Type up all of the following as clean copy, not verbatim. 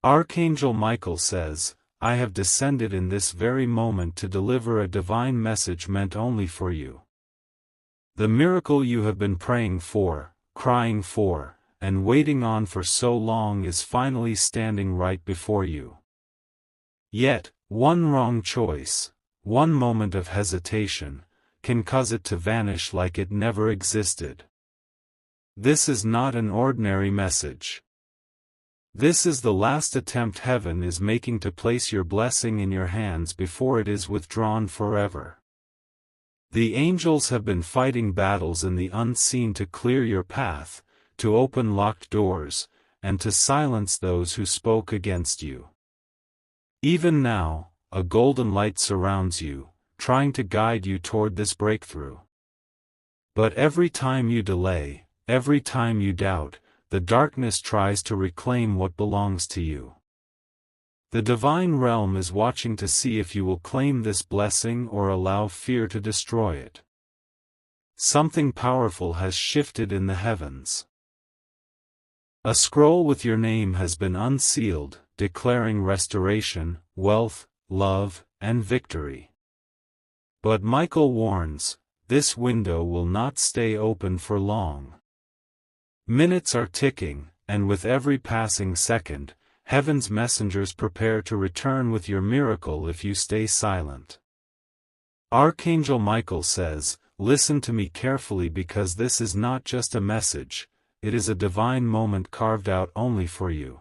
Archangel Michael says, I have descended in this very moment to deliver a divine message meant only for you. The miracle you have been praying for, crying for, and waiting on for so long is finally standing right before you. Yet, one wrong choice, one moment of hesitation, can cause it to vanish like it never existed. This is not an ordinary message. This is the last attempt heaven is making to place your blessing in your hands before it is withdrawn forever. The angels have been fighting battles in the unseen to clear your path, to open locked doors, and to silence those who spoke against you. Even now, a golden light surrounds you, trying to guide you toward this breakthrough. But every time you delay, every time you doubt, the darkness tries to reclaim what belongs to you. The divine realm is watching to see if you will claim this blessing or allow fear to destroy it. Something powerful has shifted in the heavens. A scroll with your name has been unsealed, declaring restoration, wealth, love, and victory. But Michael warns, this window will not stay open for long. Minutes are ticking, and with every passing second, heaven's messengers prepare to return with your miracle if you stay silent. Archangel Michael says, listen to me carefully because this is not just a message, it is a divine moment carved out only for you.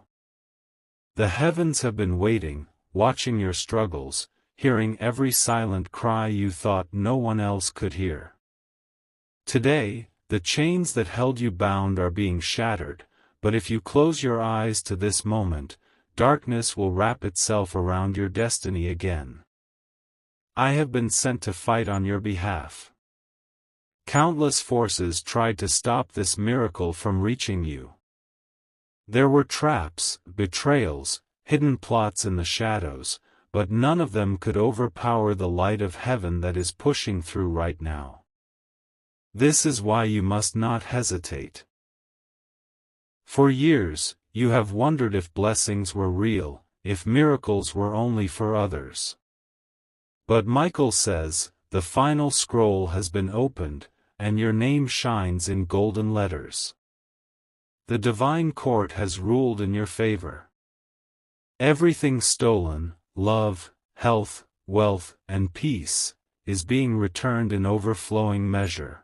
The heavens have been waiting, watching your struggles, hearing every silent cry you thought no one else could hear. Today, the chains that held you bound are being shattered, but if you close your eyes to this moment, darkness will wrap itself around your destiny again. I have been sent to fight on your behalf. Countless forces tried to stop this miracle from reaching you. There were traps, betrayals, hidden plots in the shadows, but none of them could overpower the light of heaven that is pushing through right now. This is why you must not hesitate. For years, you have wondered if blessings were real, if miracles were only for others. But Michael says, the final scroll has been opened, and your name shines in golden letters. The divine court has ruled in your favor. Everything stolen, love, health, wealth, and peace, is being returned in overflowing measure.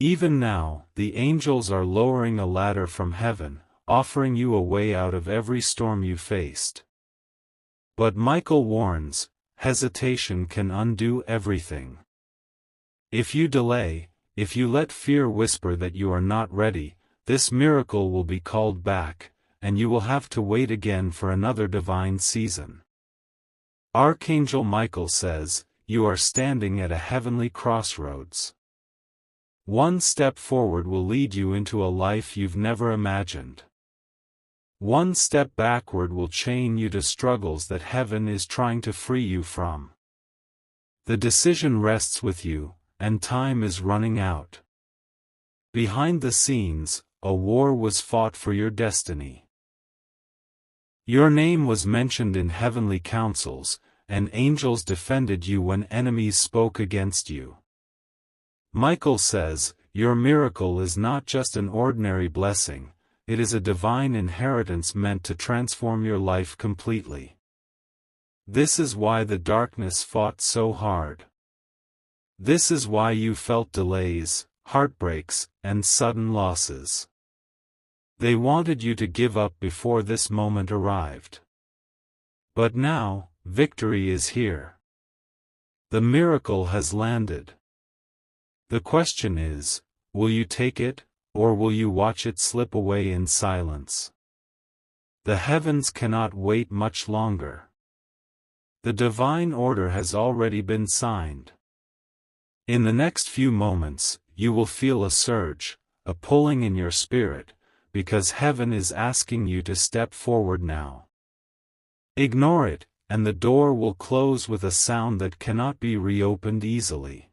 Even now, the angels are lowering a ladder from heaven, offering you a way out of every storm you faced. But Michael warns, hesitation can undo everything. If you delay, if you let fear whisper that you are not ready, this miracle will be called back, and you will have to wait again for another divine season. Archangel Michael says, you are standing at a heavenly crossroads. One step forward will lead you into a life you've never imagined. One step backward will chain you to struggles that heaven is trying to free you from. The decision rests with you, and time is running out. Behind the scenes, a war was fought for your destiny. Your name was mentioned in heavenly councils, and angels defended you when enemies spoke against you. Michael says, your miracle is not just an ordinary blessing, it is a divine inheritance meant to transform your life completely. This is why the darkness fought so hard. This is why you felt delays, heartbreaks, and sudden losses. They wanted you to give up before this moment arrived. But now, victory is here. The miracle has landed. The question is, will you take it, or will you watch it slip away in silence? The heavens cannot wait much longer. The divine order has already been signed. In the next few moments, you will feel a surge, a pulling in your spirit, because heaven is asking you to step forward now. Ignore it, and the door will close with a sound that cannot be reopened easily.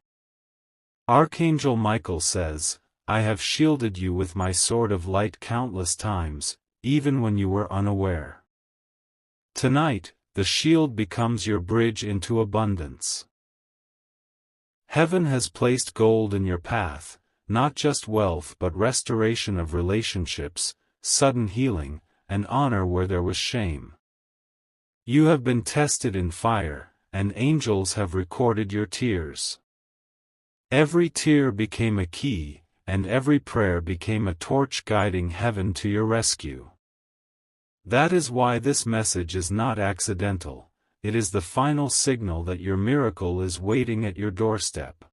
Archangel Michael says, I have shielded you with my sword of light countless times, even when you were unaware. Tonight, the shield becomes your bridge into abundance. Heaven has placed gold in your path, not just wealth but restoration of relationships, sudden healing, and honor where there was shame. You have been tested in fire, and angels have recorded your tears. Every tear became a key, and every prayer became a torch guiding heaven to your rescue. That is why this message is not accidental. It is the final signal that your miracle is waiting at your doorstep.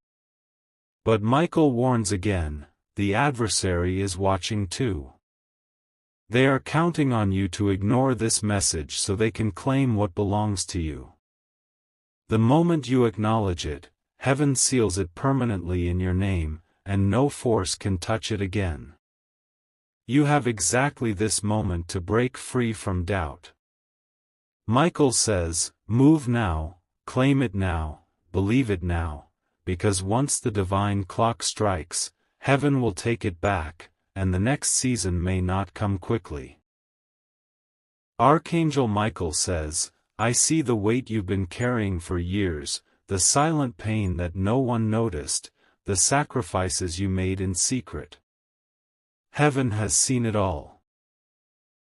But Michael warns again, the adversary is watching too. They are counting on you to ignore this message so they can claim what belongs to you. The moment you acknowledge it, heaven seals it permanently in your name, and no force can touch it again. You have exactly this moment to break free from doubt. Michael says, move now, claim it now, believe it now, because once the divine clock strikes, heaven will take it back, and the next season may not come quickly. Archangel Michael says, I see the weight you've been carrying for years, the silent pain that no one noticed, the sacrifices you made in secret. Heaven has seen it all.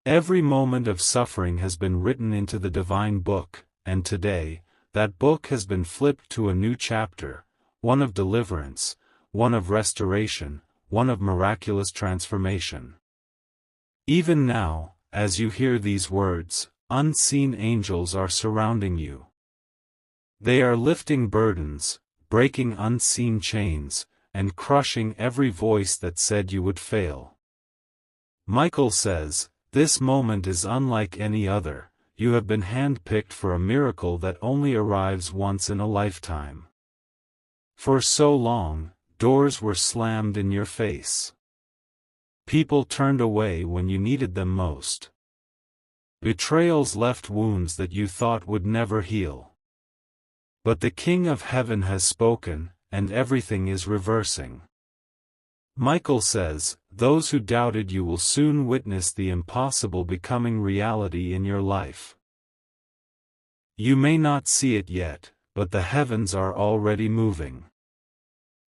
Every moment of suffering has been written into the divine book, and today, that book has been flipped to a new chapter, one of deliverance, one of restoration, one of miraculous transformation. Even now, as you hear these words, unseen angels are surrounding you. They are lifting burdens, breaking unseen chains, and crushing every voice that said you would fail. Michael says, this moment is unlike any other. You have been handpicked for a miracle that only arrives once in a lifetime. For so long, doors were slammed in your face. People turned away when you needed them most. Betrayals left wounds that you thought would never heal. But the King of Heaven has spoken, and everything is reversing. Michael says, those who doubted you will soon witness the impossible becoming reality in your life. You may not see it yet, but the heavens are already moving.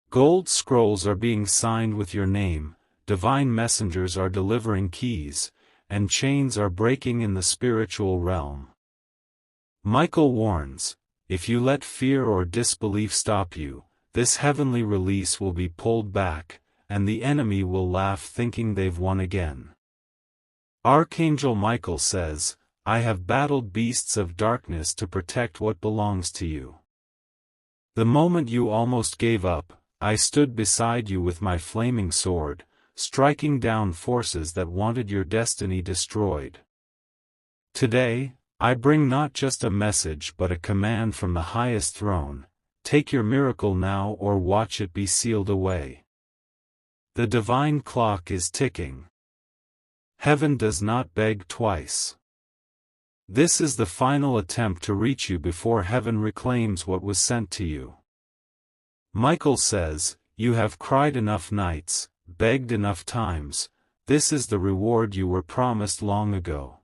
Gold scrolls are being signed with your name, divine messengers are delivering keys, and chains are breaking in the spiritual realm. Michael warns, if you let fear or disbelief stop you, this heavenly release will be pulled back, and the enemy will laugh thinking they've won again. Archangel Michael says, I have battled beasts of darkness to protect what belongs to you. The moment you almost gave up, I stood beside you with my flaming sword, striking down forces that wanted your destiny destroyed. Today, I bring not just a message but a command from the highest throne, take your miracle now or watch it be sealed away. The divine clock is ticking. Heaven does not beg twice. This is the final attempt to reach you before heaven reclaims what was sent to you. Michael says, you have cried enough nights, begged enough times, this is the reward you were promised long ago.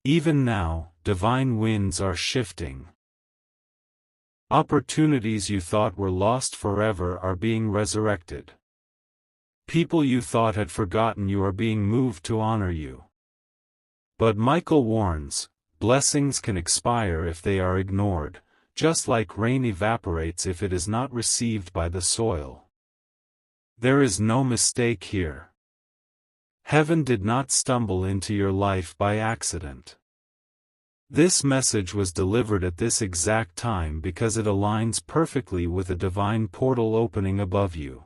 Even now, divine winds are shifting. Opportunities you thought were lost forever are being resurrected. People you thought had forgotten you are being moved to honor you. But Michael warns, blessings can expire if they are ignored, just like rain evaporates if it is not received by the soil. There is no mistake here. Heaven did not stumble into your life by accident. This message was delivered at this exact time because it aligns perfectly with a divine portal opening above you.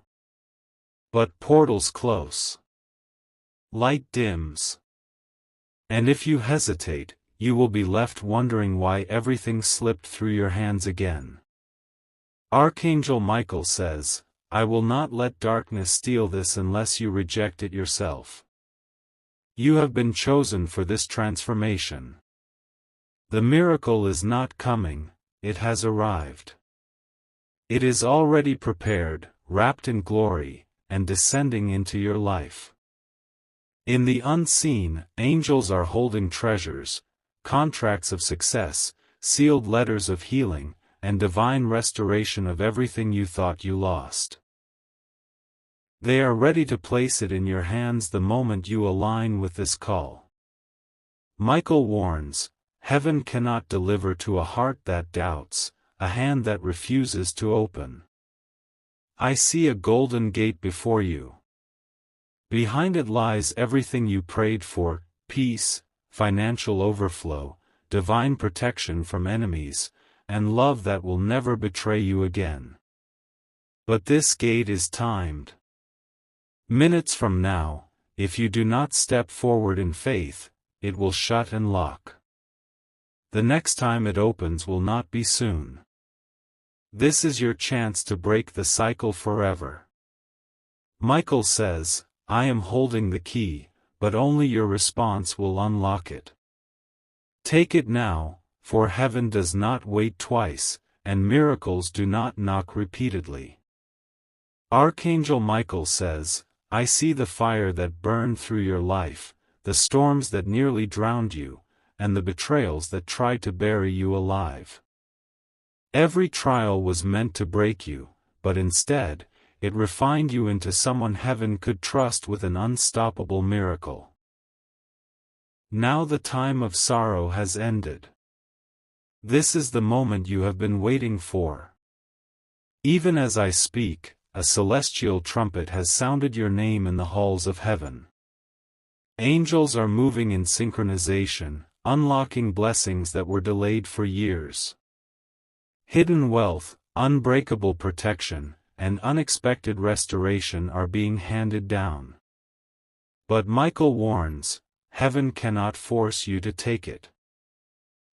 But portals close. Light dims. And if you hesitate, you will be left wondering why everything slipped through your hands again. Archangel Michael says, I will not let darkness steal this unless you reject it yourself. You have been chosen for this transformation. The miracle is not coming, it has arrived. It is already prepared, wrapped in glory, and descending into your life. In the unseen, angels are holding treasures, contracts of success, sealed letters of healing, and divine restoration of everything you thought you lost. They are ready to place it in your hands the moment you align with this call. Michael warns, heaven cannot deliver to a heart that doubts, a hand that refuses to open. I see a golden gate before you. Behind it lies everything you prayed for: peace, financial overflow, divine protection from enemies, and love that will never betray you again. But this gate is timed. Minutes from now, if you do not step forward in faith, it will shut and lock. The next time it opens will not be soon. This is your chance to break the cycle forever. Michael says, I am holding the key, but only your response will unlock it. Take it now, for heaven does not wait twice, and miracles do not knock repeatedly. Archangel Michael says, I see the fire that burned through your life, the storms that nearly drowned you, and the betrayals that tried to bury you alive. Every trial was meant to break you, but instead, it refined you into someone heaven could trust with an unstoppable miracle. Now the time of sorrow has ended. This is the moment you have been waiting for. Even as I speak, a celestial trumpet has sounded your name in the halls of heaven. Angels are moving in synchronization, unlocking blessings that were delayed for years. Hidden wealth, unbreakable protection, and unexpected restoration are being handed down. But Michael warns, heaven cannot force you to take it.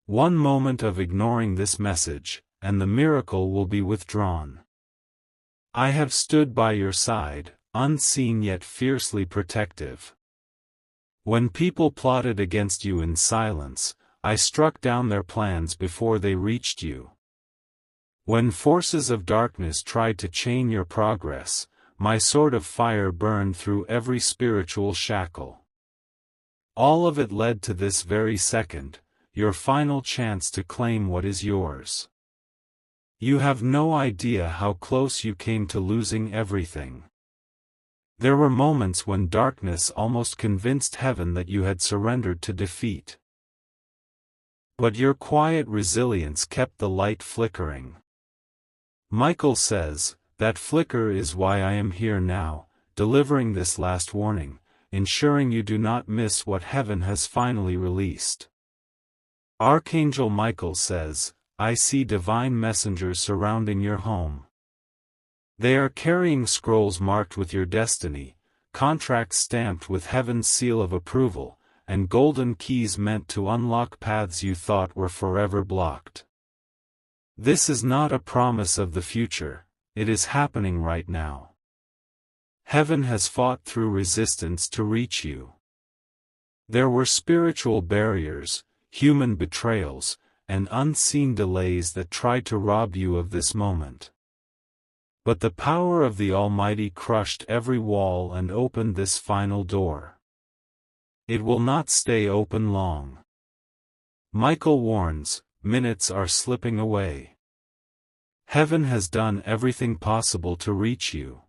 One moment of ignoring this message, and the miracle will be withdrawn. I have stood by your side, unseen yet fiercely protective. When people plotted against you in silence, I struck down their plans before they reached you. When forces of darkness tried to chain your progress, my sword of fire burned through every spiritual shackle. All of it led to this very second, your final chance to claim what is yours. You have no idea how close you came to losing everything. There were moments when darkness almost convinced heaven that you had surrendered to defeat. But your quiet resilience kept the light flickering. Michael says, that flicker is why I am here now, delivering this last warning, ensuring you do not miss what heaven has finally released. Archangel Michael says, I see divine messengers surrounding your home. They are carrying scrolls marked with your destiny, contracts stamped with heaven's seal of approval, and golden keys meant to unlock paths you thought were forever blocked. This is not a promise of the future, it is happening right now. Heaven has fought through resistance to reach you. There were spiritual barriers, human betrayals, and unseen delays that tried to rob you of this moment. But the power of the Almighty crushed every wall and opened this final door. It will not stay open long. Michael warns, minutes are slipping away. Heaven has done everything possible to reach you.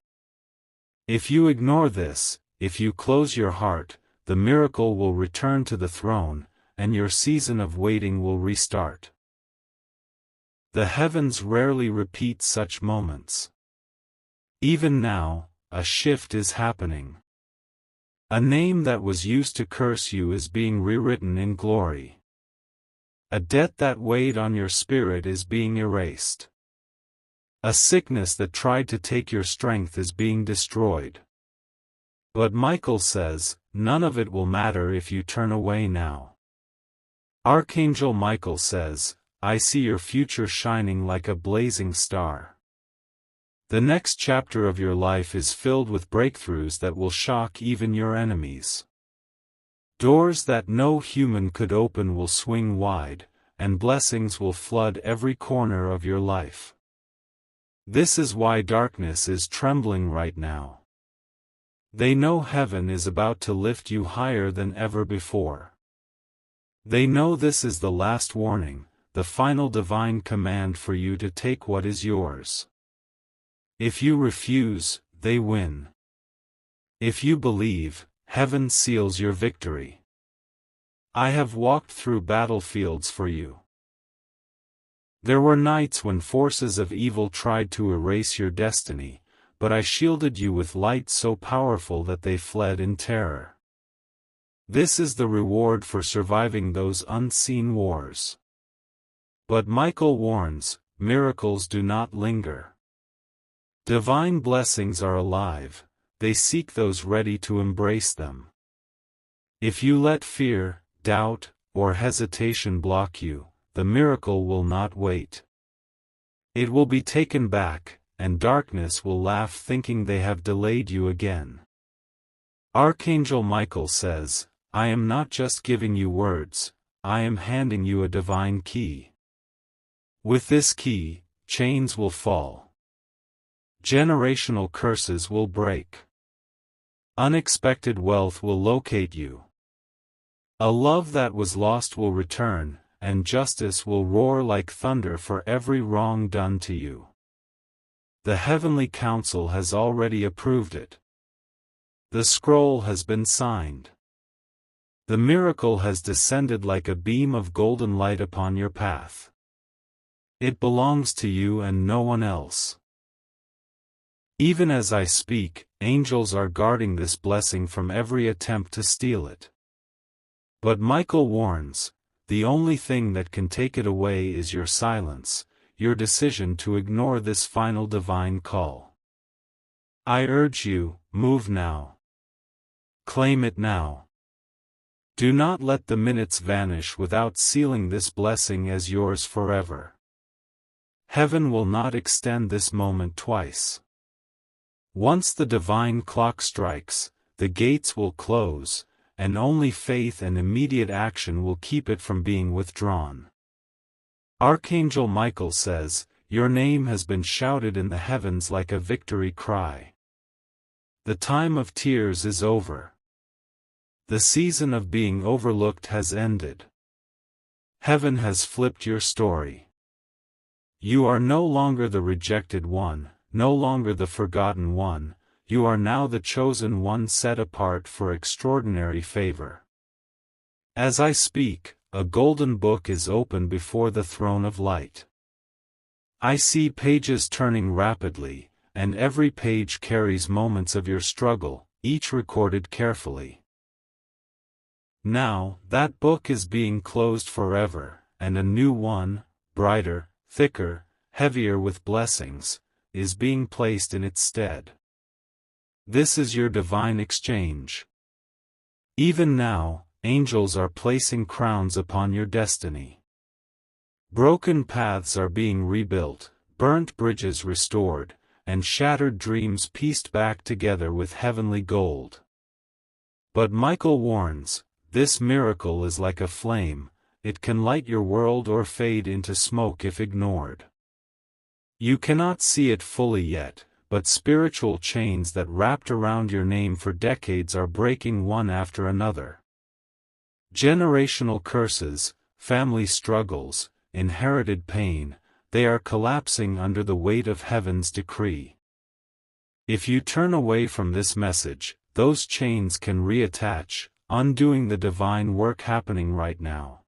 If you ignore this, if you close your heart, the miracle will return to the throne, and your season of waiting will restart. The heavens rarely repeat such moments. Even now, a shift is happening. A name that was used to curse you is being rewritten in glory. A debt that weighed on your spirit is being erased. A sickness that tried to take your strength is being destroyed. But Michael says, none of it will matter if you turn away now. Archangel Michael says, I see your future shining like a blazing star. The next chapter of your life is filled with breakthroughs that will shock even your enemies. Doors that no human could open will swing wide, and blessings will flood every corner of your life. This is why darkness is trembling right now. They know heaven is about to lift you higher than ever before. They know this is the last warning, the final divine command for you to take what is yours. If you refuse, they win. If you believe, heaven seals your victory. I have walked through battlefields for you. There were nights when forces of evil tried to erase your destiny, but I shielded you with light so powerful that they fled in terror. This is the reward for surviving those unseen wars. But Michael warns, miracles do not linger. Divine blessings are alive, they seek those ready to embrace them. If you let fear, doubt, or hesitation block you, the miracle will not wait. It will be taken back, and darkness will laugh thinking they have delayed you again. Archangel Michael says, I am not just giving you words, I am handing you a divine key. With this key, chains will fall. Generational curses will break. Unexpected wealth will locate you. A love that was lost will return, and justice will roar like thunder for every wrong done to you. The heavenly council has already approved it. The scroll has been signed. The miracle has descended like a beam of golden light upon your path. It belongs to you and no one else. Even as I speak, angels are guarding this blessing from every attempt to steal it. But Michael warns, the only thing that can take it away is your silence, your decision to ignore this final divine call. I urge you, move now. Claim it now. Do not let the minutes vanish without sealing this blessing as yours forever. Heaven will not extend this moment twice. Once the divine clock strikes, the gates will close, and only faith and immediate action will keep it from being withdrawn. Archangel Michael says, your name has been shouted in the heavens like a victory cry. The time of tears is over. The season of being overlooked has ended. Heaven has flipped your story. You are no longer the rejected one, no longer the forgotten one, you are now the chosen one set apart for extraordinary favor. As I speak, a golden book is open before the throne of light. I see pages turning rapidly, and every page carries moments of your struggle, each recorded carefully. Now, that book is being closed forever, and a new one, brighter, thicker, heavier with blessings, is being placed in its stead. This is your divine exchange. Even now, angels are placing crowns upon your destiny. Broken paths are being rebuilt, burnt bridges restored, and shattered dreams pieced back together with heavenly gold. But Michael warns, this miracle is like a flame, it can light your world or fade into smoke if ignored. You cannot see it fully yet, but spiritual chains that wrapped around your name for decades are breaking one after another. Generational curses, family struggles, inherited pain, they are collapsing under the weight of heaven's decree. If you turn away from this message, those chains can reattach, undoing the divine work happening right now.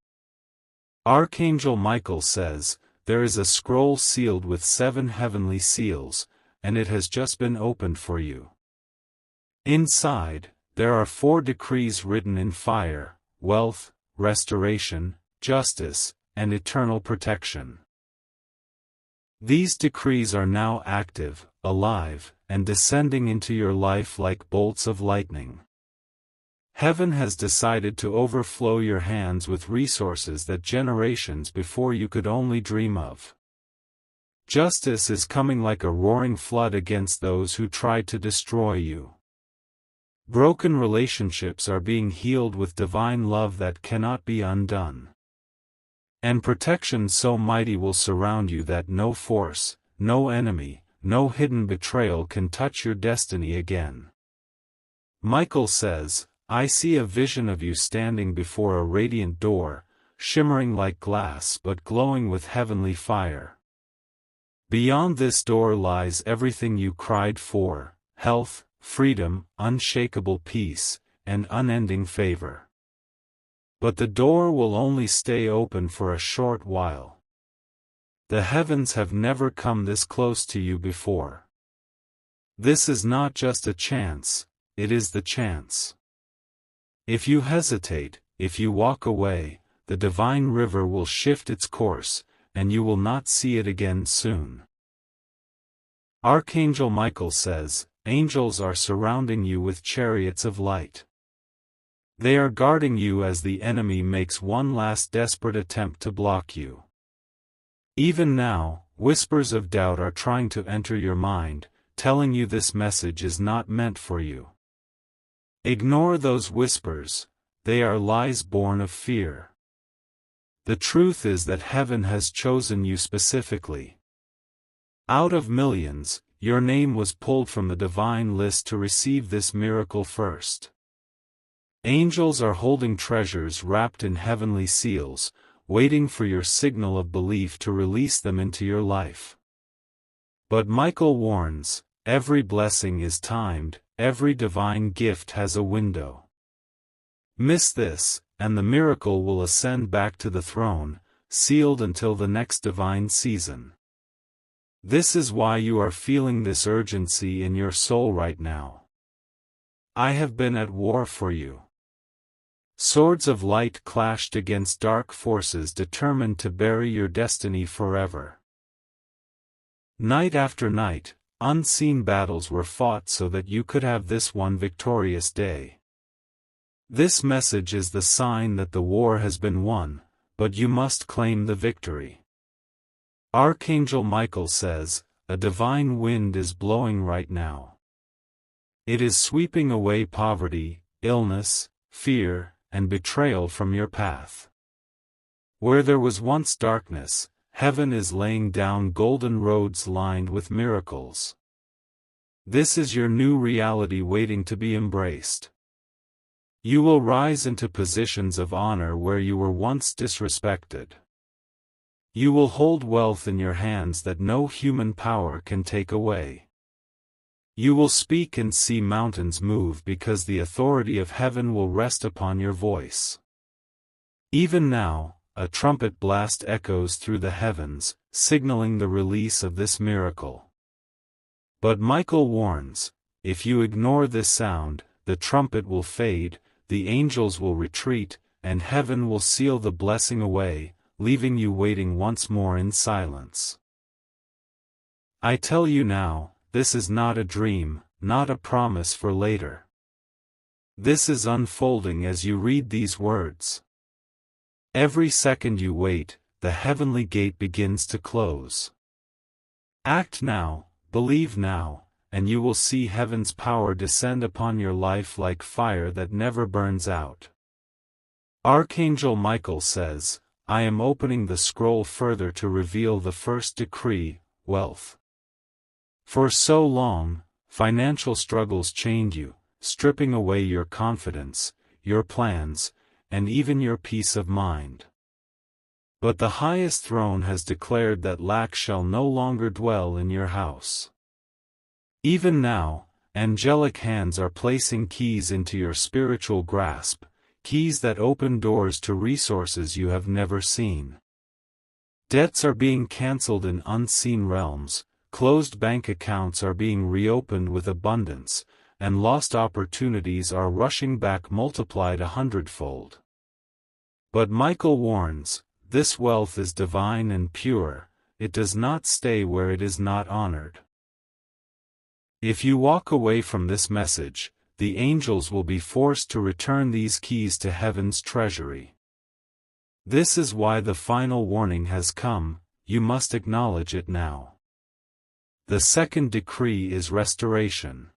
Archangel Michael says, there is a scroll sealed with 7 heavenly seals, and it has just been opened for you. Inside, there are 4 decrees written in fire: wealth, restoration, justice, and eternal protection. These decrees are now active, alive, and descending into your life like bolts of lightning. Heaven has decided to overflow your hands with resources that generations before you could only dream of. Justice is coming like a roaring flood against those who tried to destroy you. Broken relationships are being healed with divine love that cannot be undone. And protection so mighty will surround you that no force, no enemy, no hidden betrayal can touch your destiny again. Michael says, I see a vision of you standing before a radiant door, shimmering like glass but glowing with heavenly fire. Beyond this door lies everything you cried for: health, freedom, unshakable peace, and unending favor. But the door will only stay open for a short while. The heavens have never come this close to you before. This is not just a chance, it is the chance. If you hesitate, if you walk away, the divine river will shift its course, and you will not see it again soon. Archangel Michael says, angels are surrounding you with chariots of light. They are guarding you as the enemy makes one last desperate attempt to block you. Even now, whispers of doubt are trying to enter your mind, telling you this message is not meant for you. Ignore those whispers, they are lies born of fear. The truth is that heaven has chosen you specifically. Out of millions, your name was pulled from the divine list to receive this miracle first. Angels are holding treasures wrapped in heavenly seals, waiting for your signal of belief to release them into your life. But Michael warns, every blessing is timed, every divine gift has a window. Miss this, and the miracle will ascend back to the throne, sealed until the next divine season. This is why you are feeling this urgency in your soul right now. I have been at war for you. Swords of light clashed against dark forces determined to bury your destiny forever. Night after night, unseen battles were fought so that you could have this one victorious day. This message is the sign that the war has been won, but you must claim the victory. Archangel Michael says, a divine wind is blowing right now. It is sweeping away poverty, illness, fear, and betrayal from your path. Where there was once darkness, heaven is laying down golden roads lined with miracles. This is your new reality waiting to be embraced. You will rise into positions of honor where you were once disrespected. You will hold wealth in your hands that no human power can take away. You will speak and see mountains move because the authority of heaven will rest upon your voice. Even now, a trumpet blast echoes through the heavens, signaling the release of this miracle. But Michael warns, if you ignore this sound, the trumpet will fade, the angels will retreat, and heaven will seal the blessing away, leaving you waiting once more in silence. I tell you now, this is not a dream, not a promise for later. This is unfolding as you read these words. Every second you wait, the heavenly gate begins to close. Act now, believe now, and you will see heaven's power descend upon your life like fire that never burns out. Archangel Michael says, I am opening the scroll further to reveal the first decree, wealth. For so long, financial struggles chained you, stripping away your confidence, your plans, and even your peace of mind. But the highest throne has declared that lack shall no longer dwell in your house. Even now, angelic hands are placing keys into your spiritual grasp, keys that open doors to resources you have never seen. Debts are being cancelled in unseen realms, closed bank accounts are being reopened with abundance, and lost opportunities are rushing back multiplied 100-fold. But Michael warns, this wealth is divine and pure, it does not stay where it is not honored. If you walk away from this message, the angels will be forced to return these keys to heaven's treasury. This is why the final warning has come, you must acknowledge it now. The second decree is restoration.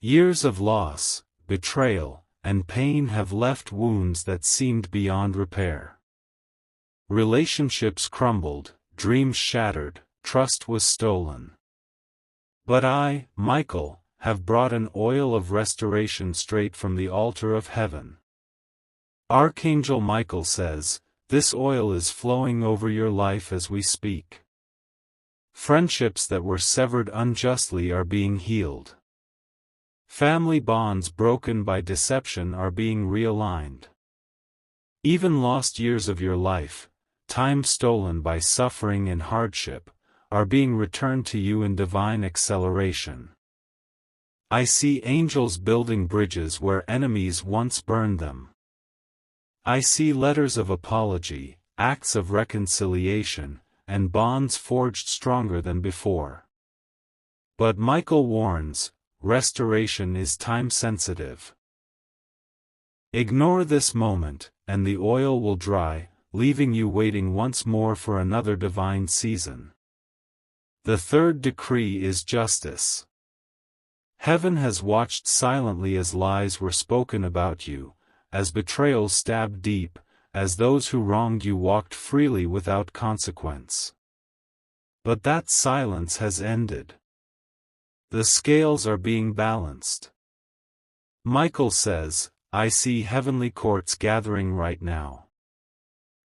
Years of loss, betrayal, and pain have left wounds that seemed beyond repair. Relationships crumbled, dreams shattered, trust was stolen. But I, Michael, have brought an oil of restoration straight from the altar of heaven. Archangel Michael says, this oil is flowing over your life as we speak. Friendships that were severed unjustly are being healed. Family bonds broken by deception are being realigned. Even lost years of your life, time stolen by suffering and hardship, are being returned to you in divine acceleration. I see angels building bridges where enemies once burned them. I see letters of apology, acts of reconciliation, and bonds forged stronger than before. But Michael warns, restoration is time-sensitive. Ignore this moment, and the oil will dry, leaving you waiting once more for another divine season. The third decree is justice. Heaven has watched silently as lies were spoken about you, as betrayals stabbed deep, as those who wronged you walked freely without consequence. But that silence has ended. The scales are being balanced. Michael says, I see heavenly courts gathering right now.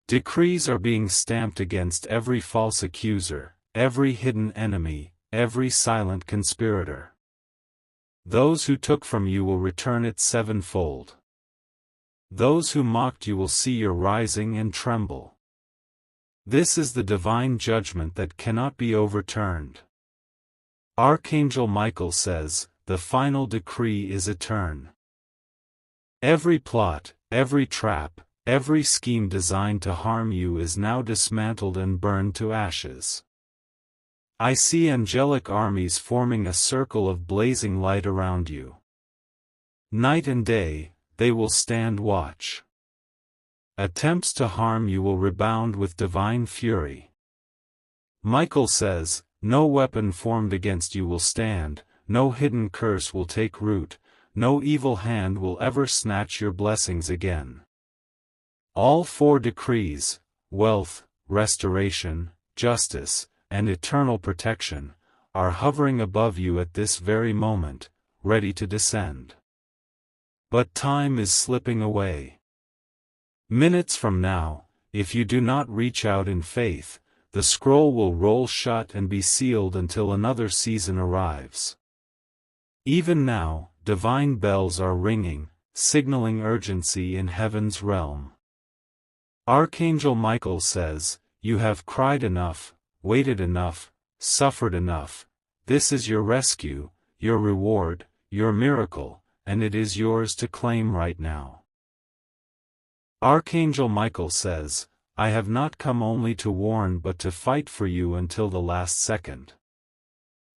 Decrees are being stamped against every false accuser, every hidden enemy, every silent conspirator. Those who took from you will return it sevenfold. Those who mocked you will see your rising and tremble. This is the divine judgment that cannot be overturned. Archangel Michael says, the final decree is eternal. Every plot, every trap, every scheme designed to harm you is now dismantled and burned to ashes. I see angelic armies forming a circle of blazing light around you. Night and day, they will stand watch. Attempts to harm you will rebound with divine fury. Michael says, no weapon formed against you will stand, no hidden curse will take root, no evil hand will ever snatch your blessings again. All four decrees, wealth, restoration, justice, and eternal protection, are hovering above you at this very moment, ready to descend. But time is slipping away. Minutes from now, if you do not reach out in faith, the scroll will roll shut and be sealed until another season arrives. Even now, divine bells are ringing, signaling urgency in heaven's realm. Archangel Michael says, you have cried enough, waited enough, suffered enough. This is your rescue, your reward, your miracle, and it is yours to claim right now. Archangel Michael says, I have not come only to warn but to fight for you until the last second.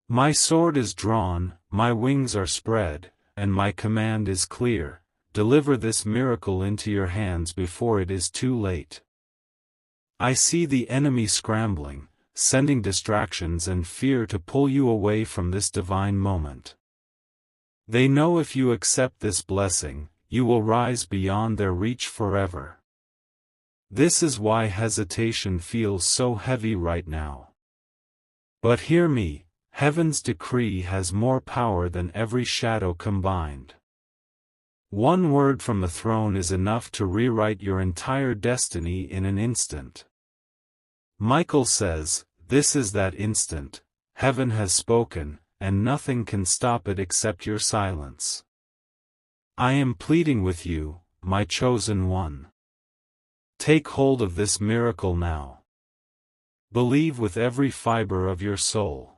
My sword is drawn, my wings are spread, and my command is clear, deliver this miracle into your hands before it is too late. I see the enemy scrambling, sending distractions and fear to pull you away from this divine moment. They know if you accept this blessing, you will rise beyond their reach forever. This is why hesitation feels so heavy right now. But hear me, heaven's decree has more power than every shadow combined. One word from the throne is enough to rewrite your entire destiny in an instant. Michael says, this is that instant, heaven has spoken, and nothing can stop it except your silence. I am pleading with you, my chosen one. Take hold of this miracle now. Believe with every fiber of your soul.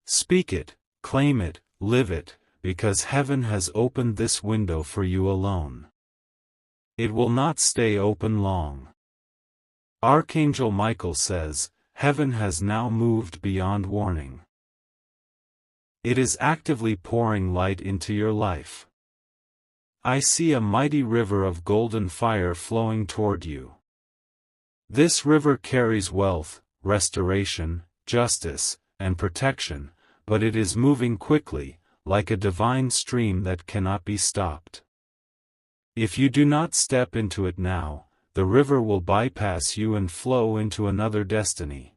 Speak it, claim it, live it, because heaven has opened this window for you alone. It will not stay open long. Archangel Michael says, heaven has now moved beyond warning. It is actively pouring light into your life. I see a mighty river of golden fire flowing toward you. This river carries wealth, restoration, justice, and protection, but it is moving quickly, like a divine stream that cannot be stopped. If you do not step into it now, the river will bypass you and flow into another destiny.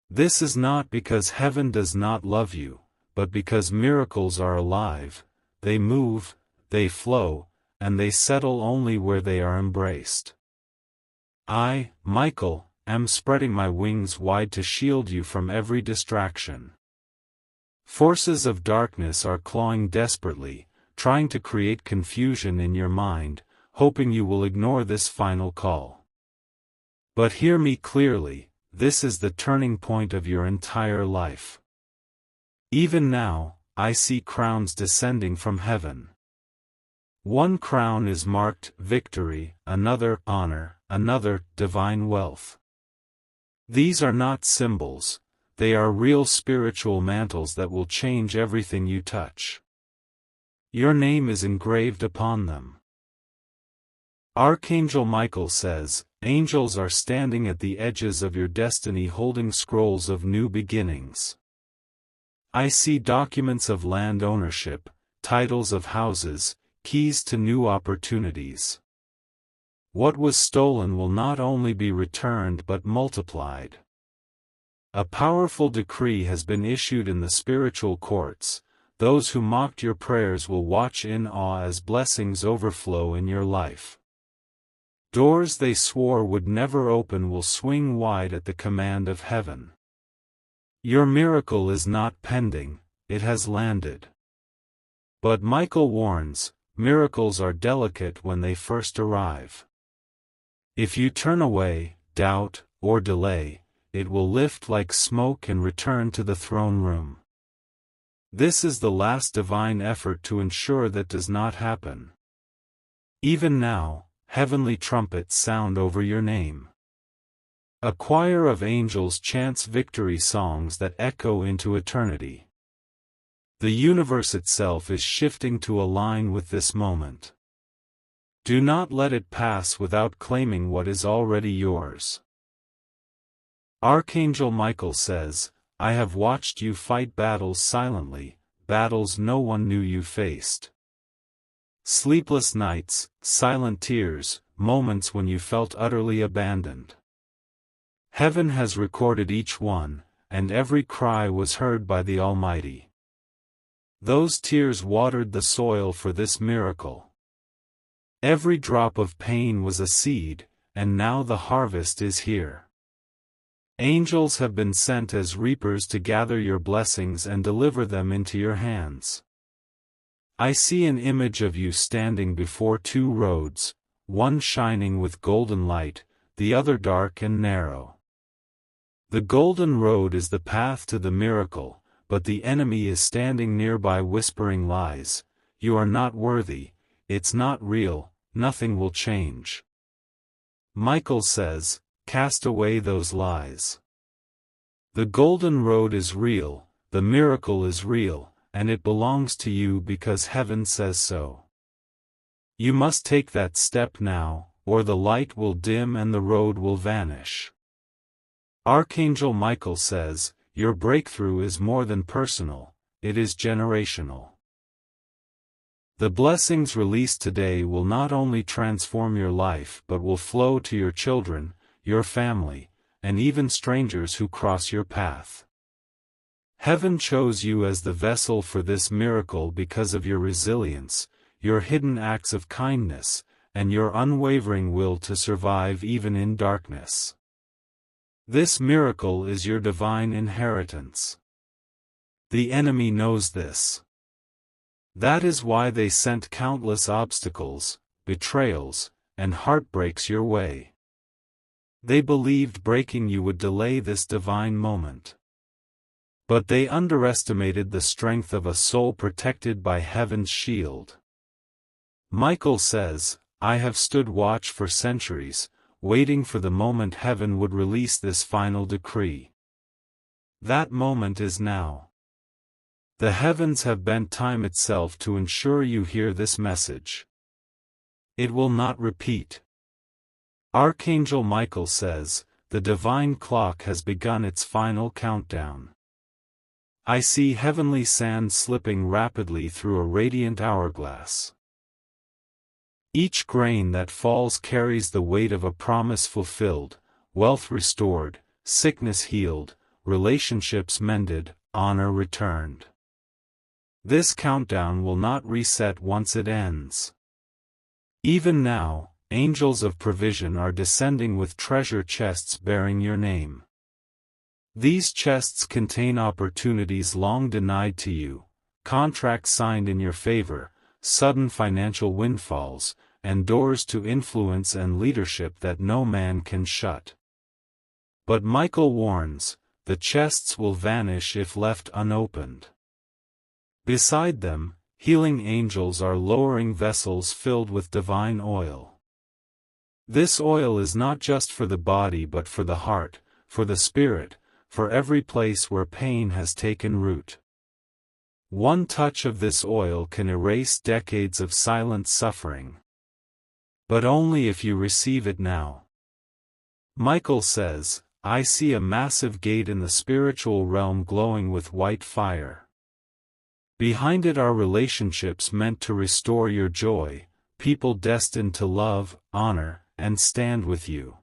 This is not because heaven does not love you, but because miracles are alive, they move, they flow, and they settle only where they are embraced. I, Michael, am spreading my wings wide to shield you from every distraction. Forces of darkness are clawing desperately, trying to create confusion in your mind, hoping you will ignore this final call. But hear me clearly, this is the turning point of your entire life. Even now, I see crowns descending from heaven. One crown is marked victory, another honor, another divine wealth. These are not symbols, they are real spiritual mantles that will change everything you touch. Your name is engraved upon them. Archangel Michael says, angels are standing at the edges of your destiny holding scrolls of new beginnings. I see documents of land ownership, titles of houses, keys to new opportunities. What was stolen will not only be returned but multiplied. A powerful decree has been issued in the spiritual courts. Those who mocked your prayers will watch in awe as blessings overflow in your life. Doors they swore would never open will swing wide at the command of heaven. Your miracle is not pending, it has landed. But Michael warns, miracles are delicate when they first arrive. If you turn away, doubt, or delay, it will lift like smoke and return to the throne room. This is the last divine effort to ensure that does not happen. Even now, heavenly trumpets sound over your name. A choir of angels chants victory songs that echo into eternity. The universe itself is shifting to align with this moment. Do not let it pass without claiming what is already yours. Archangel Michael says, I have watched you fight battles silently, battles no one knew you faced. Sleepless nights, silent tears, moments when you felt utterly abandoned. Heaven has recorded each one, and every cry was heard by the Almighty. Those tears watered the soil for this miracle. Every drop of pain was a seed, and now the harvest is here. Angels have been sent as reapers to gather your blessings and deliver them into your hands. I see an image of you standing before two roads, one shining with golden light, the other dark and narrow. The golden road is the path to the miracle, but the enemy is standing nearby whispering lies. You are not worthy, it's not real, nothing will change. Michael says, cast away those lies. The golden road is real, the miracle is real, and it belongs to you because heaven says so. You must take that step now, or the light will dim and the road will vanish. Archangel Michael says, your breakthrough is more than personal, it is generational. The blessings released today will not only transform your life but will flow to your children, your family, and even strangers who cross your path. Heaven chose you as the vessel for this miracle because of your resilience, your hidden acts of kindness, and your unwavering will to survive even in darkness. This miracle is your divine inheritance. The enemy knows this. That is why they sent countless obstacles, betrayals, and heartbreaks your way. They believed breaking you would delay this divine moment. But they underestimated the strength of a soul protected by heaven's shield. Michael says, I have stood watch for centuries, waiting for the moment heaven would release this final decree. That moment is now. The heavens have bent time itself to ensure you hear this message. It will not repeat. Archangel Michael says, the divine clock has begun its final countdown. I see heavenly sand slipping rapidly through a radiant hourglass. Each grain that falls carries the weight of a promise fulfilled, wealth restored, sickness healed, relationships mended, honor returned. This countdown will not reset once it ends. Even now, angels of provision are descending with treasure chests bearing your name. These chests contain opportunities long denied to you, contracts signed in your favor, sudden financial windfalls, and doors to influence and leadership that no man can shut. But Michael warns, the chests will vanish if left unopened. Beside them, healing angels are lowering vessels filled with divine oil. This oil is not just for the body but for the heart, for the spirit, for every place where pain has taken root. One touch of this oil can erase decades of silent suffering. But only if you receive it now. Michael says, I see a massive gate in the spiritual realm glowing with white fire. Behind it are relationships meant to restore your joy, people destined to love, honor, and stand with you.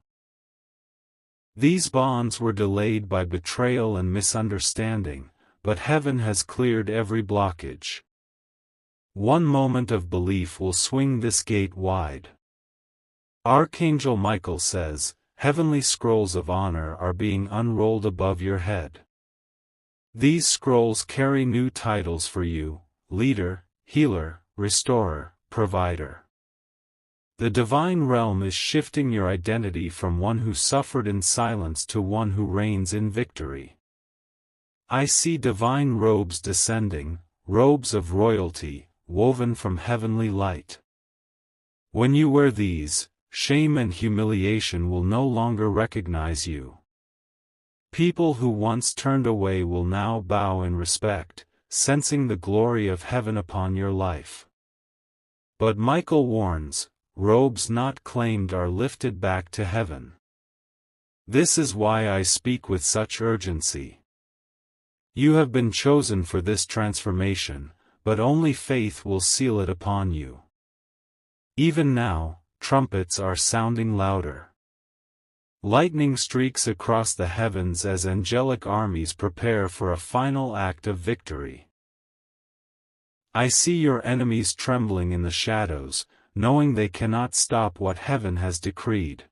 These bonds were delayed by betrayal and misunderstanding, but heaven has cleared every blockage. One moment of belief will swing this gate wide. Archangel Michael says, heavenly scrolls of honor are being unrolled above your head. These scrolls carry new titles for you: leader, healer, restorer, provider. The divine realm is shifting your identity from one who suffered in silence to one who reigns in victory. I see divine robes descending, robes of royalty, woven from heavenly light. When you wear these, shame and humiliation will no longer recognize you. People who once turned away will now bow in respect, sensing the glory of heaven upon your life. But Michael warns, robes not claimed are lifted back to heaven. This is why I speak with such urgency. You have been chosen for this transformation, but only faith will seal it upon you. Even now, trumpets are sounding louder. Lightning streaks across the heavens as angelic armies prepare for a final act of victory. I see your enemies trembling in the shadows, knowing they cannot stop what heaven has decreed.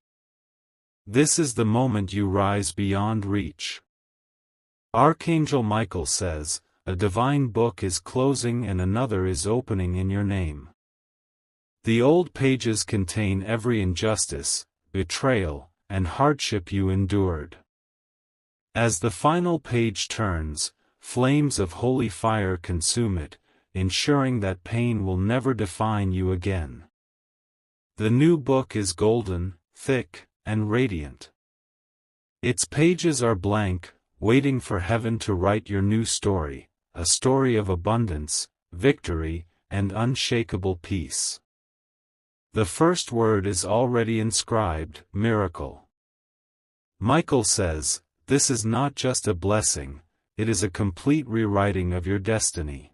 This is the moment you rise beyond reach. Archangel Michael says, a divine book is closing and another is opening in your name. The old pages contain every injustice, betrayal, and hardship you endured. As the final page turns, flames of holy fire consume it, ensuring that pain will never define you again. The new book is golden, thick, and radiant. Its pages are blank, waiting for heaven to write your new story, a story of abundance, victory, and unshakable peace. The first word is already inscribed, miracle. Michael says, this is not just a blessing, it is a complete rewriting of your destiny.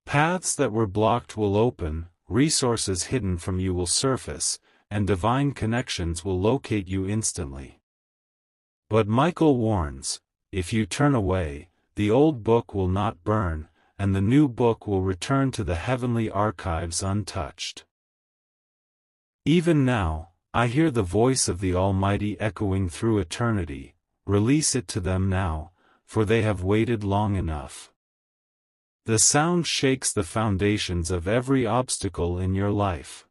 Paths that were blocked will open, resources hidden from you will surface, and divine connections will locate you instantly. But Michael warns, if you turn away, the old book will not burn, and the new book will return to the heavenly archives untouched. Even now, I hear the voice of the Almighty echoing through eternity, release it to them now, for they have waited long enough. The sound shakes the foundations of every obstacle in your life.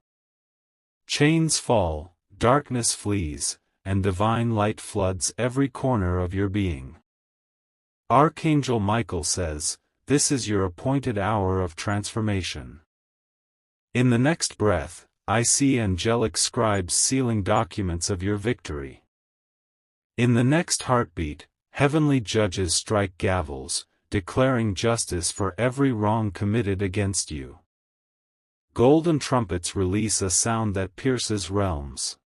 Chains fall, darkness flees, and divine light floods every corner of your being. Archangel Michael says, this is your appointed hour of transformation. In the next breath, I see angelic scribes sealing documents of your victory. In the next heartbeat, heavenly judges strike gavels, declaring justice for every wrong committed against you. Golden trumpets release a sound that pierces realms.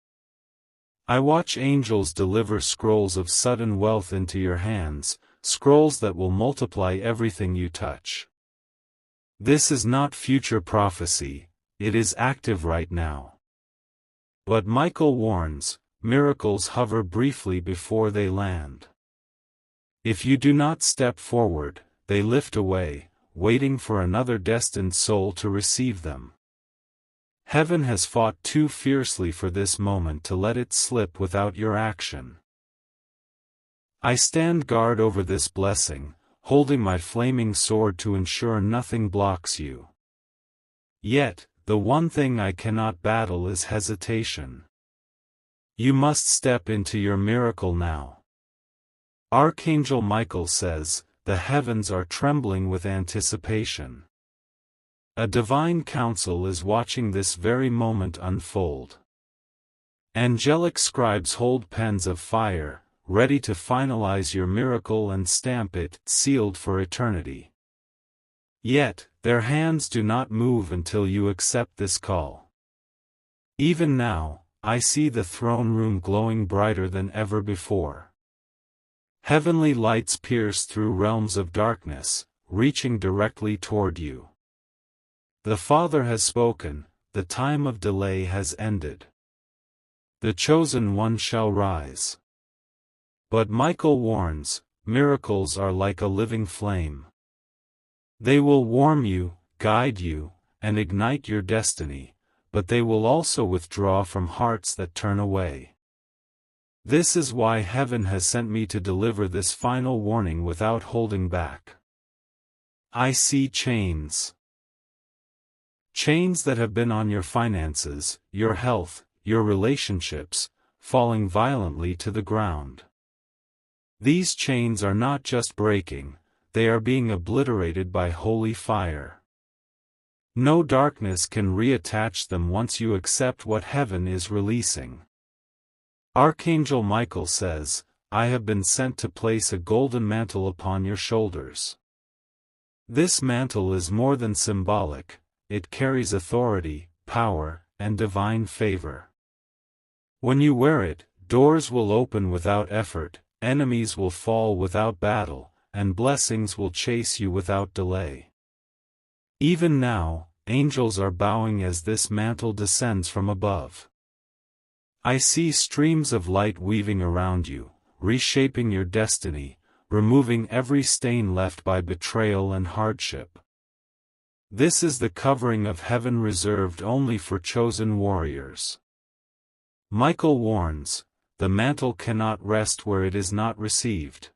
I watch angels deliver scrolls of sudden wealth into your hands, scrolls that will multiply everything you touch. This is not future prophecy, it is active right now. But Michael warns, miracles hover briefly before they land. If you do not step forward, they lift away, waiting for another destined soul to receive them. Heaven has fought too fiercely for this moment to let it slip without your action. I stand guard over this blessing, holding my flaming sword to ensure nothing blocks you. Yet, the one thing I cannot battle is hesitation. You must step into your miracle now. Archangel Michael says, the heavens are trembling with anticipation. A divine council is watching this very moment unfold. Angelic scribes hold pens of fire, ready to finalize your miracle and stamp it, sealed for eternity. Yet, their hands do not move until you accept this call. Even now, I see the throne room glowing brighter than ever before. Heavenly lights pierce through realms of darkness, reaching directly toward you. The Father has spoken, the time of delay has ended. The chosen one shall rise. But Michael warns, miracles are like a living flame. They will warm you, guide you, and ignite your destiny, but they will also withdraw from hearts that turn away. This is why heaven has sent me to deliver this final warning without holding back. I see chains. Chains that have been on your finances, your health, your relationships, falling violently to the ground. These chains are not just breaking, they are being obliterated by holy fire. No darkness can reattach them once you accept what heaven is releasing. Archangel Michael says, I have been sent to place a golden mantle upon your shoulders. This mantle is more than symbolic, it carries authority, power, and divine favor. When you wear it, doors will open without effort, enemies will fall without battle, and blessings will chase you without delay. Even now, angels are bowing as this mantle descends from above. I see streams of light weaving around you, reshaping your destiny, removing every stain left by betrayal and hardship. This is the covering of heaven reserved only for chosen warriors. Michael warns, the mantle cannot rest where it is not received.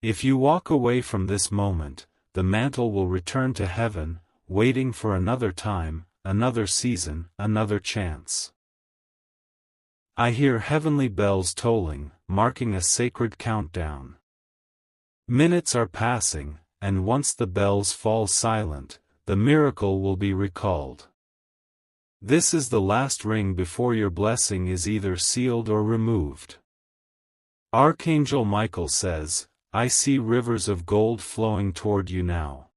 If you walk away from this moment, the mantle will return to heaven, waiting for another time, another season, another chance. I hear heavenly bells tolling, marking a sacred countdown. Minutes are passing, and once the bells fall silent, the miracle will be recalled. This is the last ring before your blessing is either sealed or removed. Archangel Michael says, I see rivers of gold flowing toward you now.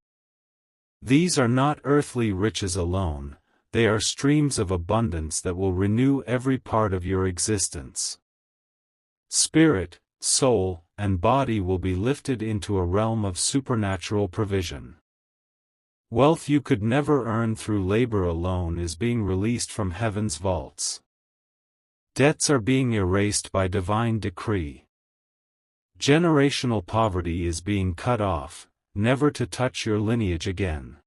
These are not earthly riches alone, they are streams of abundance that will renew every part of your existence. Spirit, soul, and body will be lifted into a realm of supernatural provision. Wealth you could never earn through labor alone is being released from heaven's vaults. Debts are being erased by divine decree. Generational poverty is being cut off, never to touch your lineage again.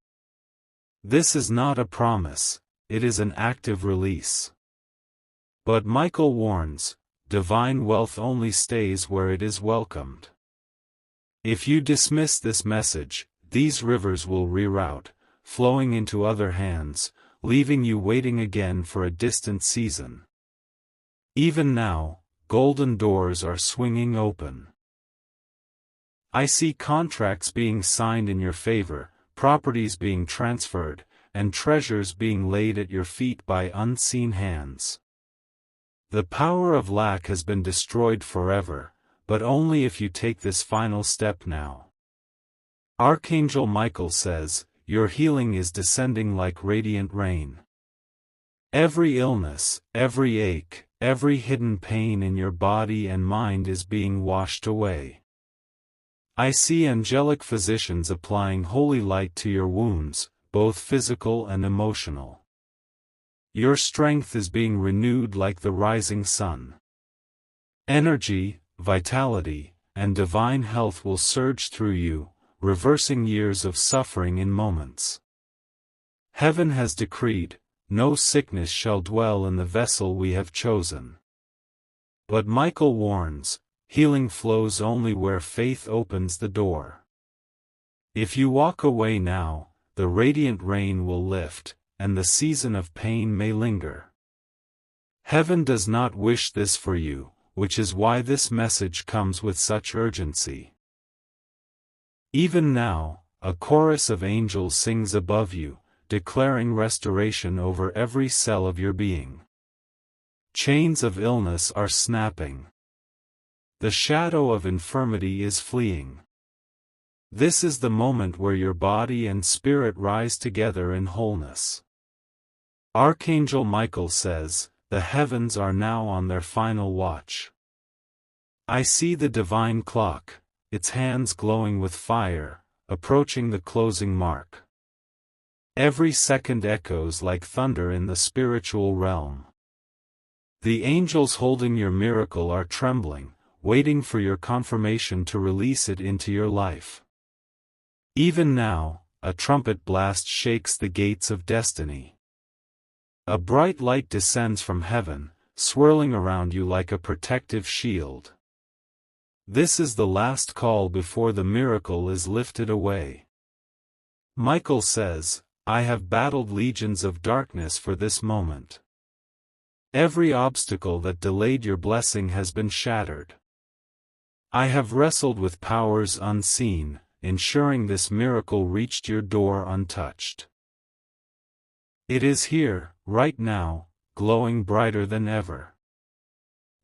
This is not a promise, it is an active release. But Michael warns, divine wealth only stays where it is welcomed. If you dismiss this message, these rivers will reroute, flowing into other hands, leaving you waiting again for a distant season. Even now, golden doors are swinging open. I see contracts being signed in your favor, properties being transferred, and treasures being laid at your feet by unseen hands. The power of lack has been destroyed forever, but only if you take this final step now. Archangel Michael says, your healing is descending like radiant rain. Every illness, every ache, every hidden pain in your body and mind is being washed away. I see angelic physicians applying holy light to your wounds, both physical and emotional. Your strength is being renewed like the rising sun. Energy, vitality, and divine health will surge through you, reversing years of suffering in moments. Heaven has decreed, no sickness shall dwell in the vessel we have chosen. But Michael warns, healing flows only where faith opens the door. If you walk away now, the radiant rain will lift, and the season of pain may linger. Heaven does not wish this for you, which is why this message comes with such urgency. Even now, a chorus of angels sings above you, declaring restoration over every cell of your being. Chains of illness are snapping. The shadow of infirmity is fleeing. This is the moment where your body and spirit rise together in wholeness. Archangel Michael says, the heavens are now on their final watch. I see the divine clock, its hands glowing with fire, approaching the closing mark. Every second echoes like thunder in the spiritual realm. The angels holding your miracle are trembling, waiting for your confirmation to release it into your life. Even now, a trumpet blast shakes the gates of destiny. A bright light descends from heaven, swirling around you like a protective shield. This is the last call before the miracle is lifted away. Michael says, I have battled legions of darkness for this moment. Every obstacle that delayed your blessing has been shattered. I have wrestled with powers unseen, ensuring this miracle reached your door untouched. It is here, right now, glowing brighter than ever.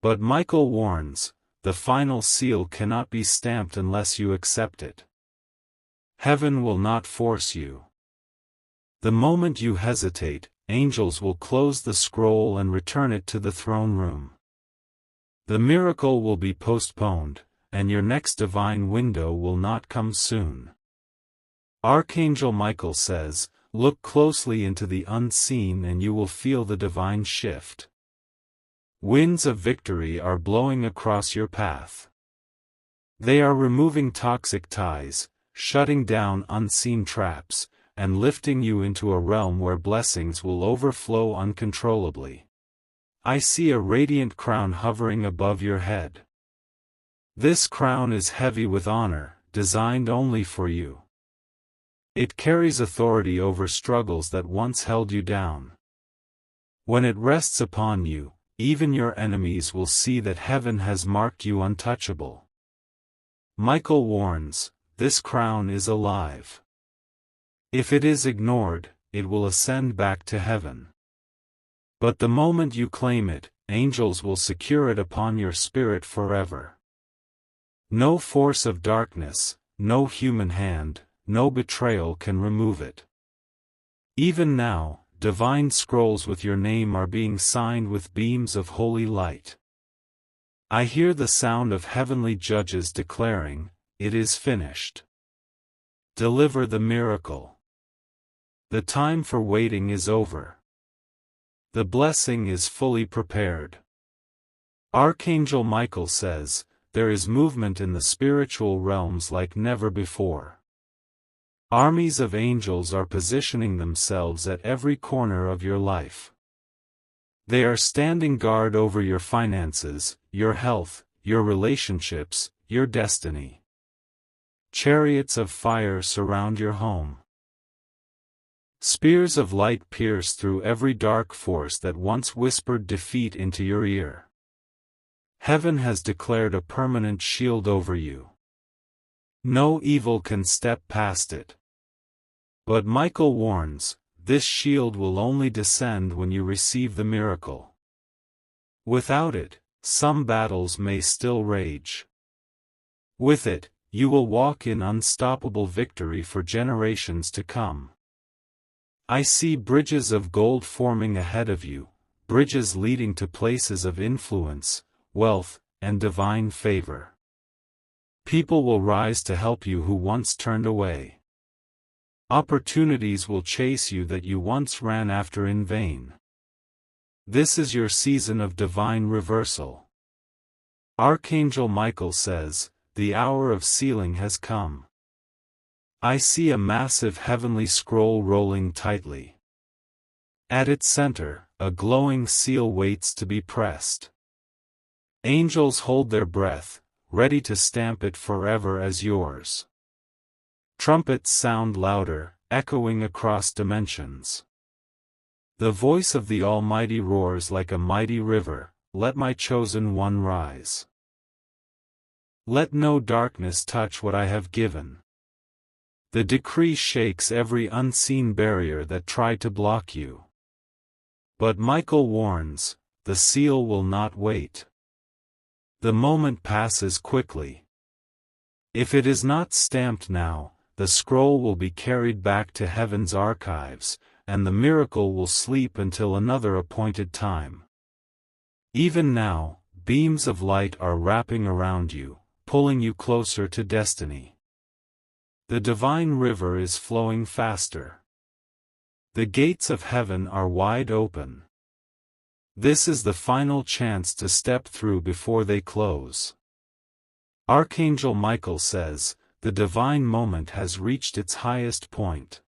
But Michael warns, the final seal cannot be stamped unless you accept it. Heaven will not force you. The moment you hesitate, angels will close the scroll and return it to the throne room. The miracle will be postponed, and your next divine window will not come soon. Archangel Michael says, look closely into the unseen and you will feel the divine shift. Winds of victory are blowing across your path. They are removing toxic ties, shutting down unseen traps, and lifting you into a realm where blessings will overflow uncontrollably. I see a radiant crown hovering above your head. This crown is heavy with honor, designed only for you. It carries authority over struggles that once held you down. When it rests upon you, even your enemies will see that heaven has marked you untouchable. Michael warns, this crown is alive. If it is ignored, it will ascend back to heaven. But the moment you claim it, angels will secure it upon your spirit forever. No force of darkness, no human hand, no betrayal can remove it. Even now, divine scrolls with your name are being signed with beams of holy light. I hear the sound of heavenly judges declaring, it is finished. Deliver the miracle. The time for waiting is over. The blessing is fully prepared. Archangel Michael says, there is movement in the spiritual realms like never before. Armies of angels are positioning themselves at every corner of your life. They are standing guard over your finances, your health, your relationships, your destiny. Chariots of fire surround your home. Spears of light pierce through every dark force that once whispered defeat into your ear. Heaven has declared a permanent shield over you. No evil can step past it. But Michael warns, this shield will only descend when you receive the miracle. Without it, some battles may still rage. With it, you will walk in unstoppable victory for generations to come. I see bridges of gold forming ahead of you, bridges leading to places of influence, wealth, and divine favor. People will rise to help you who once turned away. Opportunities will chase you that you once ran after in vain. This is your season of divine reversal. Archangel Michael says, the hour of sealing has come. I see a massive heavenly scroll rolling tightly. At its center, a glowing seal waits to be pressed. Angels hold their breath, ready to stamp it forever as yours. Trumpets sound louder, echoing across dimensions. The voice of the Almighty roars like a mighty river, "Let my chosen one rise. Let no darkness touch what I have given." The decree shakes every unseen barrier that tried to block you. But Michael warns, the seal will not wait. The moment passes quickly. If it is not stamped now, the scroll will be carried back to heaven's archives, and the miracle will sleep until another appointed time. Even now, beams of light are wrapping around you, pulling you closer to destiny. The divine river is flowing faster. The gates of heaven are wide open. This is the final chance to step through before they close. Archangel Michael says, the divine moment has reached its highest point.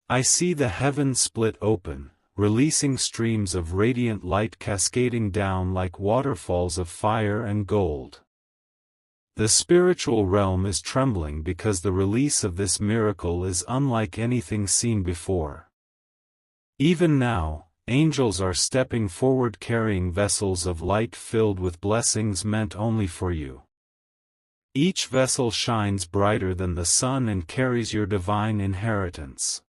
I see the heavens split open, releasing streams of radiant light cascading down like waterfalls of fire and gold. The spiritual realm is trembling because the release of this miracle is unlike anything seen before. Even now, angels are stepping forward carrying vessels of light filled with blessings meant only for you. Each vessel shines brighter than the sun and carries your divine inheritance.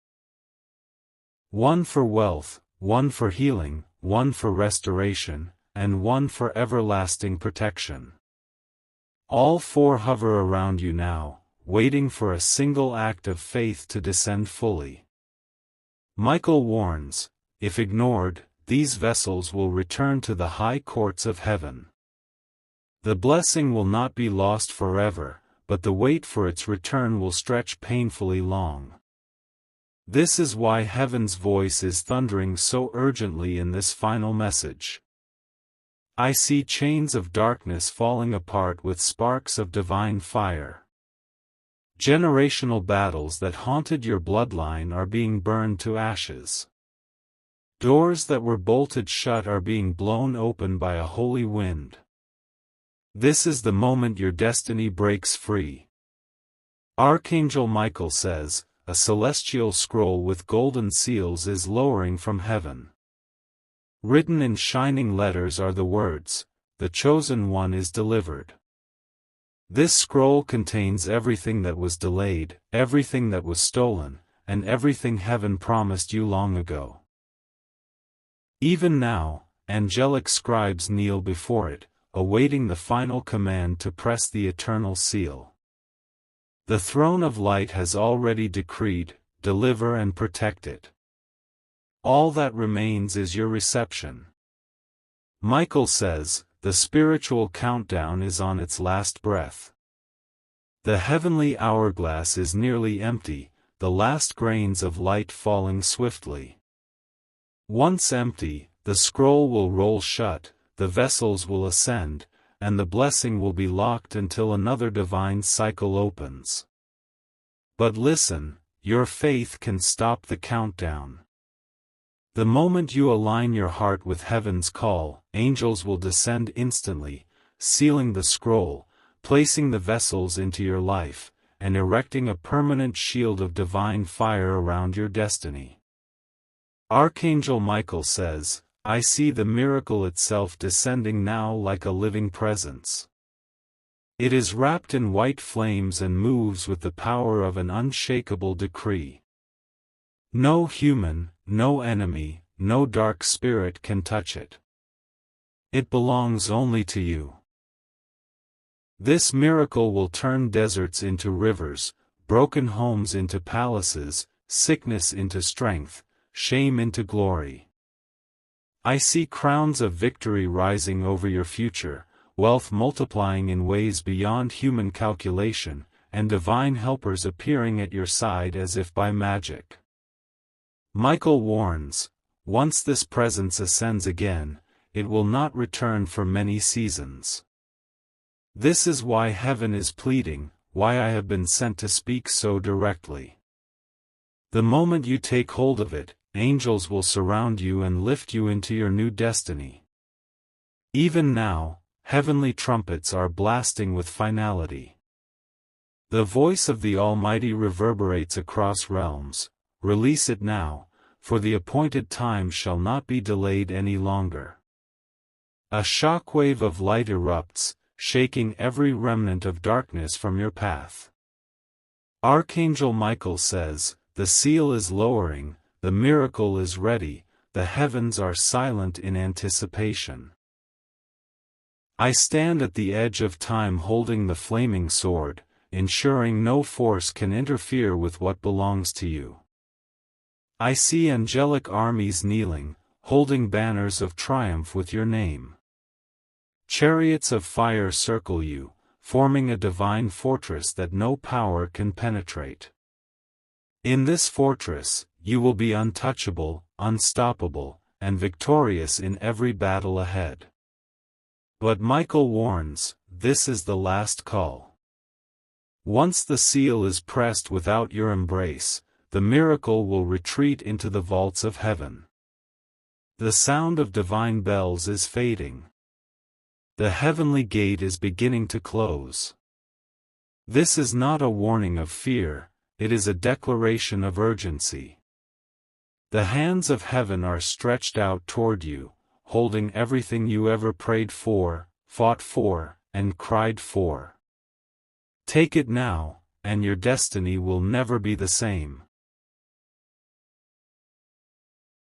One for wealth, one for healing, one for restoration, and one for everlasting protection. All four hover around you now, waiting for a single act of faith to descend fully. Michael warns, if ignored, these vessels will return to the high courts of heaven. The blessing will not be lost forever, but the wait for its return will stretch painfully long. This is why heaven's voice is thundering so urgently in this final message. I see chains of darkness falling apart with sparks of divine fire. Generational battles that haunted your bloodline are being burned to ashes. Doors that were bolted shut are being blown open by a holy wind. This is the moment your destiny breaks free. Archangel Michael says, a celestial scroll with golden seals is lowering from heaven. Written in shining letters are the words, "The chosen one is delivered." This scroll contains everything that was delayed, everything that was stolen, and everything heaven promised you long ago. Even now, angelic scribes kneel before it, awaiting the final command to press the eternal seal. The throne of light has already decreed, deliver and protect it. All that remains is your reception. Michael says, the spiritual countdown is on its last breath. The heavenly hourglass is nearly empty, the last grains of light falling swiftly. Once empty, the scroll will roll shut, the vessels will ascend, and the blessing will be locked until another divine cycle opens. But listen, your faith can stop the countdown. The moment you align your heart with heaven's call, angels will descend instantly, sealing the scroll, placing the vessels into your life, and erecting a permanent shield of divine fire around your destiny. Archangel Michael says, I see the miracle itself descending now like a living presence. It is wrapped in white flames and moves with the power of an unshakable decree. No human, no enemy, no dark spirit can touch it. It belongs only to you. This miracle will turn deserts into rivers, broken homes into palaces, sickness into strength, shame into glory. I see crowns of victory rising over your future, wealth multiplying in ways beyond human calculation, and divine helpers appearing at your side as if by magic. Michael warns, once this presence ascends again, it will not return for many seasons. This is why heaven is pleading, why I have been sent to speak so directly. The moment you take hold of it, angels will surround you and lift you into your new destiny. Even now, heavenly trumpets are blasting with finality. The voice of the Almighty reverberates across realms. Release it now, for the appointed time shall not be delayed any longer. A shockwave of light erupts, shaking every remnant of darkness from your path. Archangel Michael says, "The seal is lowering, the miracle is ready, the heavens are silent in anticipation." I stand at the edge of time holding the flaming sword, ensuring no force can interfere with what belongs to you. I see angelic armies kneeling, holding banners of triumph with your name. Chariots of fire circle you, forming a divine fortress that no power can penetrate. In this fortress, you will be untouchable, unstoppable, and victorious in every battle ahead. But Michael warns, this is the last call. Once the seal is pressed without your embrace, the miracle will retreat into the vaults of heaven. The sound of divine bells is fading. The heavenly gate is beginning to close. This is not a warning of fear, it is a declaration of urgency. The hands of heaven are stretched out toward you, holding everything you ever prayed for, fought for, and cried for. Take it now, and your destiny will never be the same.